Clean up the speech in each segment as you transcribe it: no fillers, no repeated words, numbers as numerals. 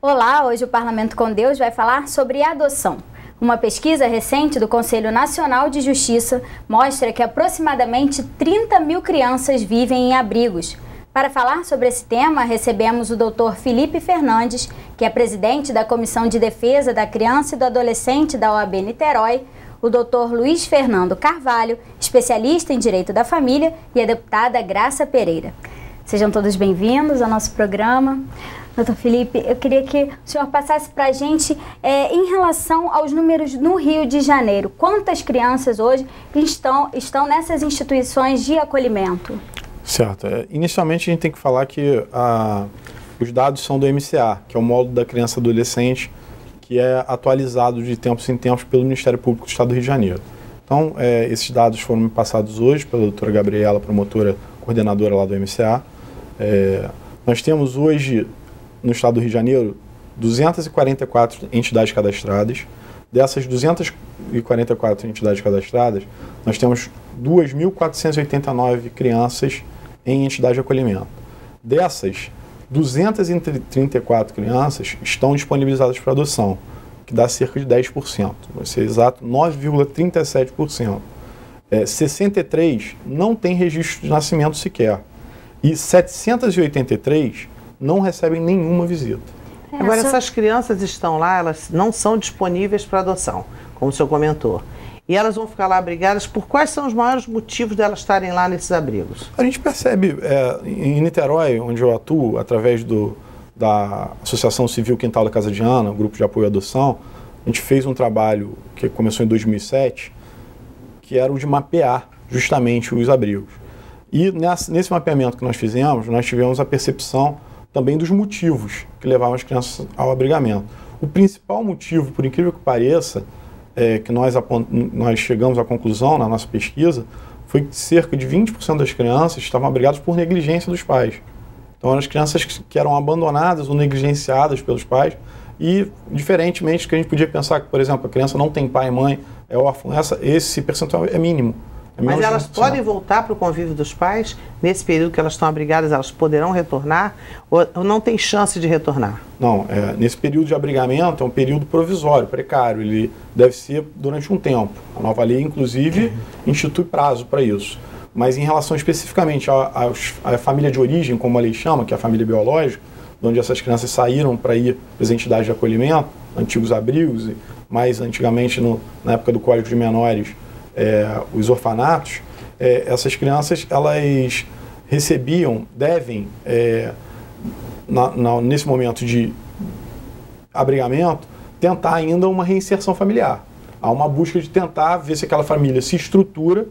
Olá, hoje o Parlamento com Deus vai falar sobre adoção. Uma pesquisa recente do Conselho Nacional de Justiça mostra que aproximadamente 30 mil crianças vivem em abrigos. Para falar sobre esse tema, recebemos o Dr. Felipe Fernandes, que é presidente da Comissão de Defesa da Criança e do Adolescente da OAB Niterói, o Dr. Luiz Fernando Carvalho, especialista em Direito da Família, e a deputada Graça Pereira. Sejam todos bem-vindos ao nosso programa. Doutor Felipe, eu queria que o senhor passasse para a gente em relação aos números no Rio de Janeiro. Quantas crianças hoje estão nessas instituições de acolhimento? Certo. Inicialmente a gente tem que falar que os dados são do MCA, que é o Módulo da Criança e Adolescente, que é atualizado de tempos em tempos pelo Ministério Público do Estado do Rio de Janeiro. Então, esses dados foram me passados hoje pela doutora Gabriela, promotora coordenadora lá do MCA. Nós temos hoje, no estado do Rio de Janeiro, 244 entidades cadastradas. Dessas 244 entidades cadastradas, nós temos 2.489 crianças em entidade de acolhimento. Dessas, 234 crianças estão disponibilizadas para adoção, que dá cerca de 10%, vai ser exato, 9,37%. 63 não tem registro de nascimento sequer. E 783 não recebem nenhuma visita. Agora, essas crianças estão lá, elas não são disponíveis para adoção, como o senhor comentou. E elas vão ficar lá abrigadas por quais são os maiores motivos delas estarem lá nesses abrigos? A gente percebe, em Niterói, onde eu atuo, através da Associação Civil Quintal da Casa de Ana, o Grupo de Apoio à Adoção, a gente fez um trabalho que começou em 2007, que era o de mapear justamente os abrigos. E nesse mapeamento que nós fizemos, nós tivemos a percepção também dos motivos que levavam as crianças ao abrigamento. O principal motivo, por incrível que pareça, que nós chegamos à conclusão na nossa pesquisa, foi que cerca de 20% das crianças estavam abrigadas por negligência dos pais. Então eram as crianças que eram abandonadas ou negligenciadas pelos pais, e diferentemente do que a gente podia pensar que, por exemplo, a criança não tem pai e mãe, é órfã, esse percentual é mínimo. Mas elas podem voltar para o convívio dos pais? Nesse período que elas estão abrigadas, elas poderão retornar? Ou não tem chance de retornar? Não, nesse período de abrigamento é um período provisório, precário. Ele deve ser durante um tempo. A nova lei, inclusive, institui prazo para isso. Mas em relação especificamente à família de origem, como a lei chama, que é a família biológica, onde essas crianças saíram para ir para as entidades de acolhimento, antigos abrigos, e mais antigamente, na época do Código de Menores, os orfanatos, essas crianças, elas devem, nesse momento de abrigamento, tentar ainda uma reinserção familiar. Há uma busca de tentar ver se aquela família se estrutura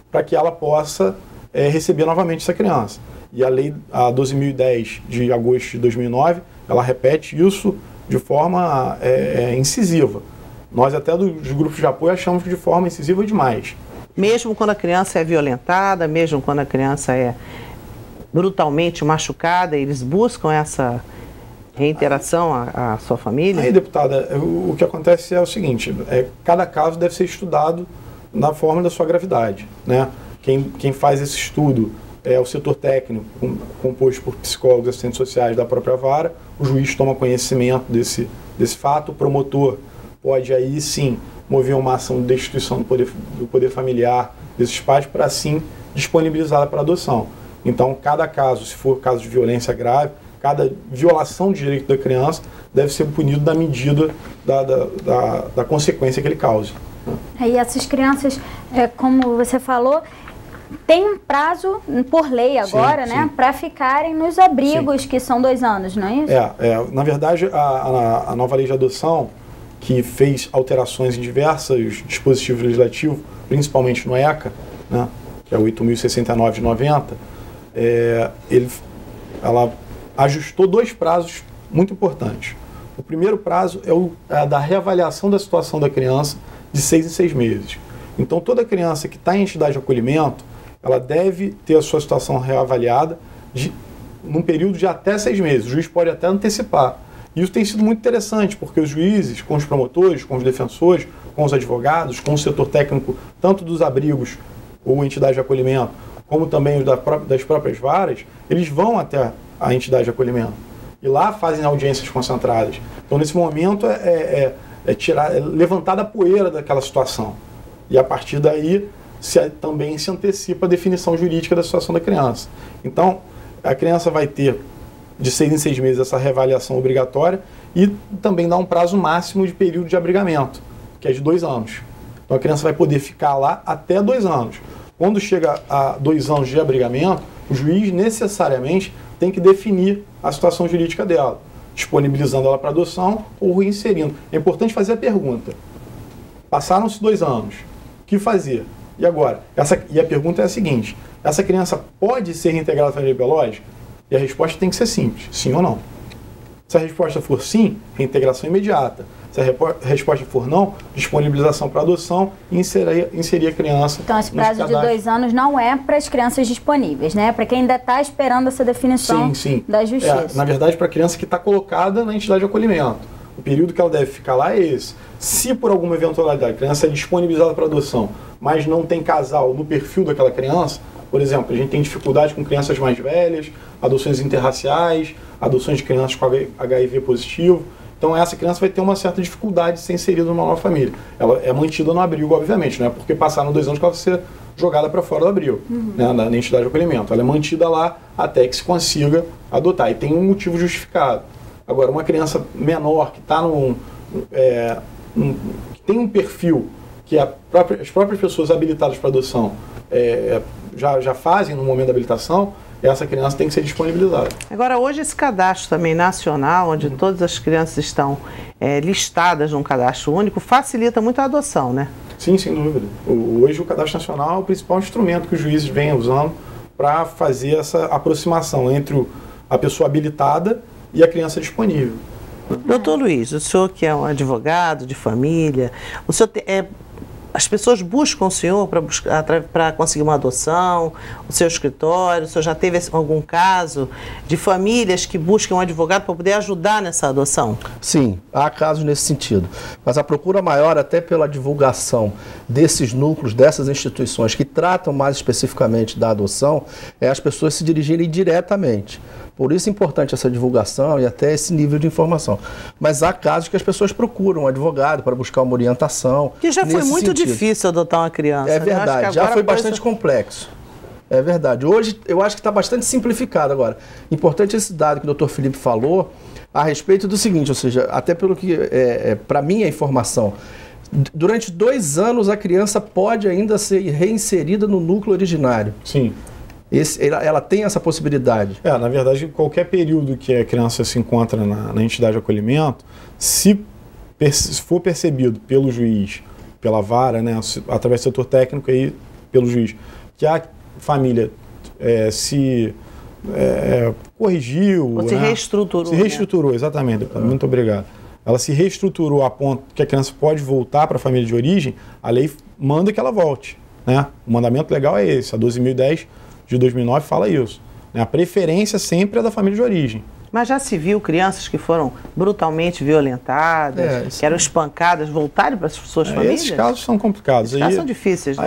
para que ela possa receber novamente essa criança. E a lei, a 12.010 de agosto de 2009, ela repete isso de forma incisiva. Nós até dos grupos de apoio achamos de forma incisiva demais. Mesmo quando a criança é violentada, mesmo quando a criança é brutalmente machucada, eles buscam essa reinteração à sua família? Aí, deputada, o que acontece é o seguinte, cada caso deve ser estudado na forma da sua gravidade, né? Quem faz esse estudo é o setor técnico, composto por psicólogos e assistentes sociais da própria vara, o juiz toma conhecimento desse fato, o promotor pode aí sim mover uma ação de destituição do poder familiar desses pais para assim disponibilizá-la para adoção. Então, cada caso, se for caso de violência grave, cada violação de direito da criança deve ser punido da medida da consequência que ele cause. E essas crianças, como você falou, tem um prazo por lei agora, sim, né, para ficarem nos abrigos, sim, que são 2 anos, não é isso? Na verdade, a nova lei de adoção, que fez alterações em diversos dispositivos legislativos, principalmente no ECA, né, que é o 8.069 de 90, ela ajustou 2 prazos muito importantes. O primeiro prazo é da reavaliação da situação da criança de 6 em 6 meses. Então, toda criança que está em entidade de acolhimento, ela deve ter a sua situação reavaliada num período de até 6 meses. O juiz pode até antecipar. Isso tem sido muito interessante, porque os juízes, com os promotores, com os defensores, com os advogados, com o setor técnico, tanto dos abrigos ou entidade de acolhimento, como também os das próprias varas, eles vão até a entidade de acolhimento. E lá fazem audiências concentradas. Então, nesse momento, é levantada a poeira daquela situação. E, a partir daí, também se antecipa a definição jurídica da situação da criança. Então, a criança vai ter, de 6 em 6 meses, essa reavaliação obrigatória e também dá um prazo máximo de período de abrigamento, que é de 2 anos. Então, a criança vai poder ficar lá até 2 anos. Quando chega a 2 anos de abrigamento, o juiz necessariamente tem que definir a situação jurídica dela, disponibilizando ela para adoção ou reinserindo. É importante fazer a pergunta. Passaram-se 2 anos. O que fazer? E agora? E a pergunta é a seguinte: essa criança pode ser reintegrada à família biológica? E a resposta tem que ser simples, sim ou não. Se a resposta for sim, reintegração imediata. Se a resposta for não, disponibilização para adoção e inserir a criança. Então, esse prazo de 2 anos não é para as crianças disponíveis, né? Para quem ainda está esperando essa definição da justiça. Na verdade, para a criança que está colocada na entidade de acolhimento. O período que ela deve ficar lá é esse. Se por alguma eventualidade a criança é disponibilizada para adoção, mas não tem casal no perfil daquela criança, por exemplo, a gente tem dificuldade com crianças mais velhas, adoções interraciais, adoções de crianças com HIV positivo. Então essa criança vai ter uma certa dificuldade de ser inserida numa nova família. Ela é mantida no abrigo, obviamente, não é porque passaram 2 anos que ela vai ser jogada para fora do abrigo, né, na entidade de acolhimento. Ela é mantida lá até que se consiga adotar. E tem um motivo justificado. Agora, uma criança menor que está que tem um perfil que as próprias pessoas habilitadas para adoção já fazem no momento da habilitação, essa criança tem que ser disponibilizada. Agora, hoje esse cadastro também nacional, onde todas as crianças estão listadas num cadastro único, facilita muito a adoção, né? Sim, sem dúvida. Hoje o cadastro nacional é o principal instrumento que os juízes vêm usando para fazer essa aproximação entre a pessoa habilitada e a criança disponível. Doutor Luiz, o senhor que é um advogado de família, o senhor as pessoas buscam o senhor para conseguir uma adoção, o seu escritório, o senhor já teve algum caso de famílias que buscam um advogado para poder ajudar nessa adoção? Sim, há casos nesse sentido. Mas a procura maior, até pela divulgação desses núcleos, dessas instituições que tratam mais especificamente da adoção, é as pessoas se dirigirem diretamente. Por isso é importante essa divulgação e até esse nível de informação. Mas há casos que as pessoas procuram um advogado para buscar uma orientação. Que já foi muito difícil adotar uma criança. É verdade, já foi bastante complexo. É verdade. Hoje eu acho que está bastante simplificado agora. Importante esse dado que o Dr. Felipe falou a respeito do seguinte, ou seja, até pelo que para mim a informação, durante 2 anos a criança pode ainda ser reinserida no núcleo originário. Sim. Ela tem essa possibilidade? Na verdade, qualquer período que a criança se encontra na entidade de acolhimento, se for percebido pelo juiz, pela vara, né, através do setor técnico aí, pelo juiz, que a família se corrigiu... Ou se reestruturou. Se reestruturou, exatamente. Muito obrigado. Ela se reestruturou a ponto que a criança pode voltar para a família de origem, a lei manda que ela volte, né? O mandamento legal é esse, a 12.010 de 2009 fala isso. A preferência sempre é da família de origem. Mas já se viu crianças que foram brutalmente violentadas, que eram espancadas, voltarem para as suas famílias? Esses casos são complicados. Esses casos são difíceis, né?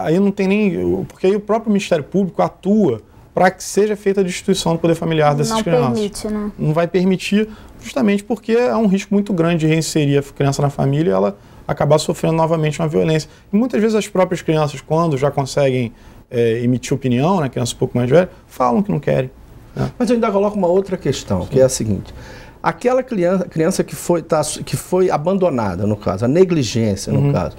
Aí não tem nem... Porque aí o próprio Ministério Público atua para que seja feita a destituição do poder familiar dessas crianças. Não permite, né? Não vai permitir, justamente porque é um risco muito grande de reinserir a criança na família e ela acabar sofrendo novamente uma violência. E muitas vezes as próprias crianças, quando já conseguem emitir opinião, né, criança um pouco mais velha, falam que não querem. Né? Mas eu ainda coloco uma outra questão, que é a seguinte: aquela criança que foi abandonada, no caso, a negligência, no caso.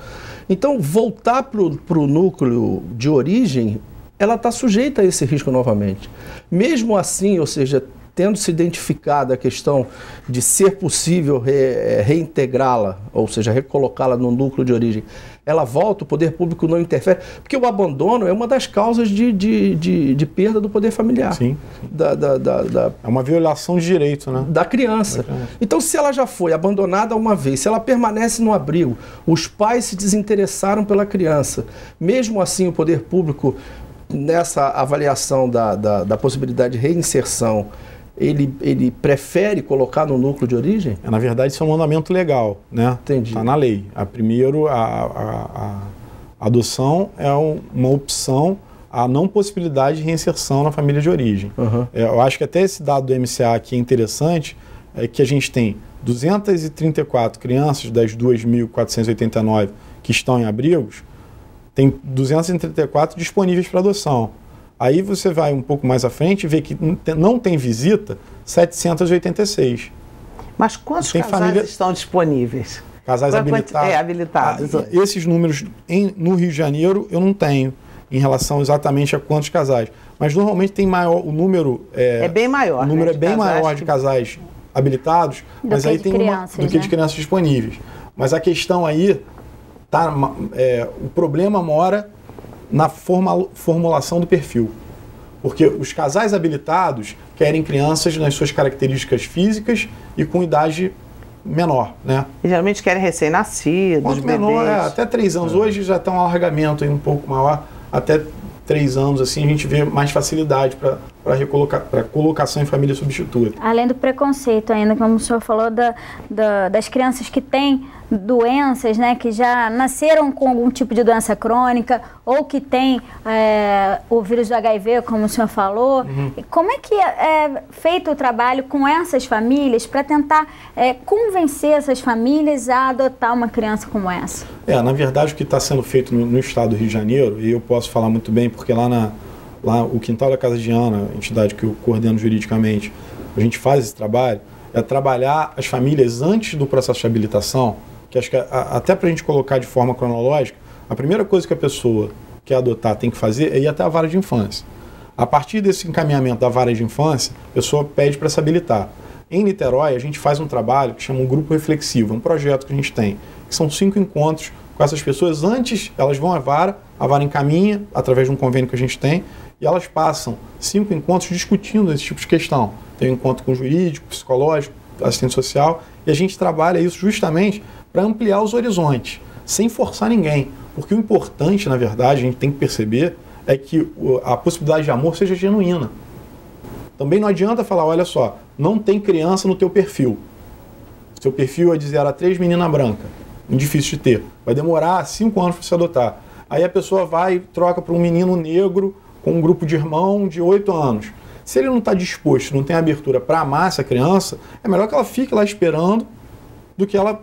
Então, voltar para o núcleo de origem, ela está sujeita a esse risco novamente. Mesmo assim, ou seja, tendo se identificado a questão de ser possível reintegrá-la, ou seja, recolocá-la no núcleo de origem, ela volta, o poder público não interfere, porque o abandono é uma das causas de perda do poder familiar. Sim. É uma violação de direito, né? Da criança. Então, se ela já foi abandonada uma vez, se ela permanece no abrigo, os pais se desinteressaram pela criança, mesmo assim o poder público, nessa avaliação da possibilidade de reinserção, ele prefere colocar no núcleo de origem? Na verdade, isso é um mandamento legal, né? Entendi. Está na lei. Primeiro, a adoção é uma opção a não possibilidade de reinserção na família de origem. Eu acho que até esse dado do MCA aqui é interessante, é que a gente tem 234 crianças das 2.489 que estão em abrigos, tem 234 disponíveis para adoção. Aí você vai um pouco mais à frente e vê que não tem visita 786. Mas quantos casais estão disponíveis? Casais habilitados. Habilitados. Esses números no Rio de Janeiro eu não tenho em relação exatamente a quantos casais. Mas normalmente tem maior, o número é bem maior. O número é bem maior de casais habilitados, mas aí tem do que de crianças disponíveis. Mas a questão aí o problema mora na formulação do perfil. Porque os casais habilitados querem crianças nas suas características físicas e com idade menor, né? E geralmente querem recém-nascidos, quanto menor, até 3 anos. Hoje já está um alargamento aí um pouco maior, até 3 anos, assim, a gente vê mais facilidade para colocação em família substituta. Além do preconceito ainda, como o senhor falou, das crianças que têm doenças, né, que já nasceram com algum tipo de doença crônica ou que têm o vírus do HIV, como o senhor falou. Como é que é feito o trabalho com essas famílias para tentar convencer essas famílias a adotar uma criança como essa? Na verdade, o que está sendo feito no estado do Rio de Janeiro, e eu posso falar muito bem, porque lá o Quintal da Casa de Ana, a entidade que eu coordeno juridicamente, a gente faz esse trabalho, é trabalhar as famílias antes do processo de habilitação, que acho que até para a gente colocar de forma cronológica, a primeira coisa que a pessoa que quer adotar tem que fazer é ir até a vara de infância. A partir desse encaminhamento da vara de infância, a pessoa pede para se habilitar. Em Niterói, a gente faz um trabalho que chama um grupo reflexivo, um projeto que a gente tem, que são 5 encontros com essas pessoas. Antes, elas vão à vara, a vara encaminha, através de um convênio que a gente tem, e elas passam 5 encontros discutindo esse tipo de questão. Tem um encontro com jurídico, psicológico, assistente social, e a gente trabalha isso justamente para ampliar os horizontes, sem forçar ninguém. Porque o importante, na verdade, a gente tem que perceber, é que a possibilidade de amor seja genuína. Também não adianta falar, olha só, não tem criança no teu perfil. Seu perfil é de 0 a 3, menina branca. Muito difícil de ter. Vai demorar 5 anos para você adotar. Aí a pessoa vai e troca para um menino negro com um grupo de irmão de 8 anos. Se ele não está disposto, não tem abertura para amar essa criança, é melhor que ela fique lá esperando do que ela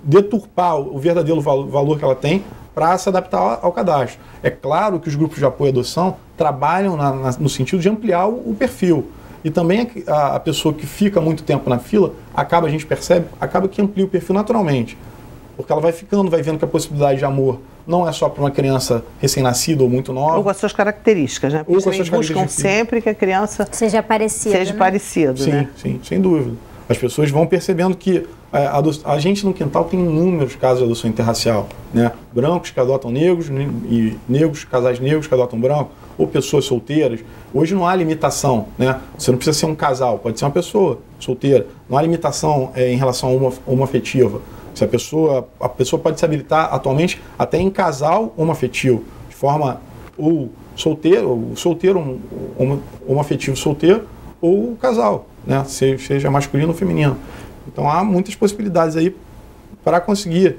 deturpar o verdadeiro valor que ela tem para se adaptar ao cadastro. É claro que os grupos de apoio à adoção trabalham no sentido de ampliar o perfil. E também a pessoa que fica muito tempo na fila, a gente percebe, acaba que amplia o perfil naturalmente. Porque ela vai ficando, vai vendo que a possibilidade de amor não é só para uma criança recém-nascida ou muito nova. Ou com as suas características, né? Porque eles buscam sempre que a criança seja parecida. Sim, né? Sim, sem dúvida. As pessoas vão percebendo que a gente no Quintal tem inúmeros casos de adoção interracial, né? Brancos que adotam negros e casais negros que adotam branco, ou pessoas solteiras. Hoje não há limitação, né? Você não precisa ser um casal, pode ser uma pessoa solteira. Não há limitação em relação a homoafetiva. Se a pessoa pode se habilitar atualmente até em casal homoafetivo, de forma ou solteiro, homoafetivo solteiro, ou casal, né? Seja masculino ou feminino. Então há muitas possibilidades aí para conseguir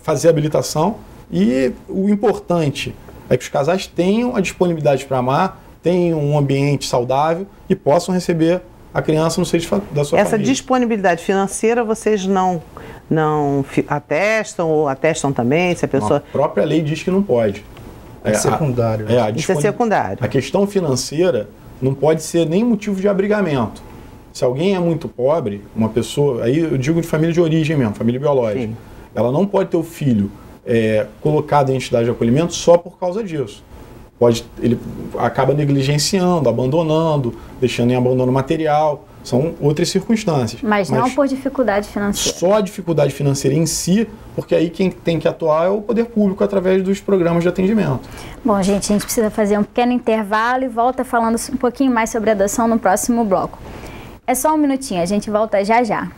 fazer a habilitação, e o importante é que os casais tenham a disponibilidade para amar, tenham um ambiente saudável e possam receber a criança no seio da sua família. Essa disponibilidade financeira vocês não atestam, ou atestam também, se a pessoa... A própria lei diz que não pode. É secundário. Isso é secundário. A questão financeira não pode ser nem motivo de abrigamento. Se alguém é muito pobre, uma pessoa, aí eu digo de família de origem mesmo, família biológica, sim, ela não pode ter o filho colocado em entidade de acolhimento só por causa disso. Ele acaba negligenciando, abandonando, deixando em abandono material, são outras circunstâncias. Mas não por dificuldade financeira. Só a dificuldade financeira em si, porque aí quem tem que atuar é o poder público através dos programas de atendimento. Bom, gente, a gente precisa fazer um pequeno intervalo e volta falando um pouquinho mais sobre adoção no próximo bloco. É só um minutinho, a gente volta já já.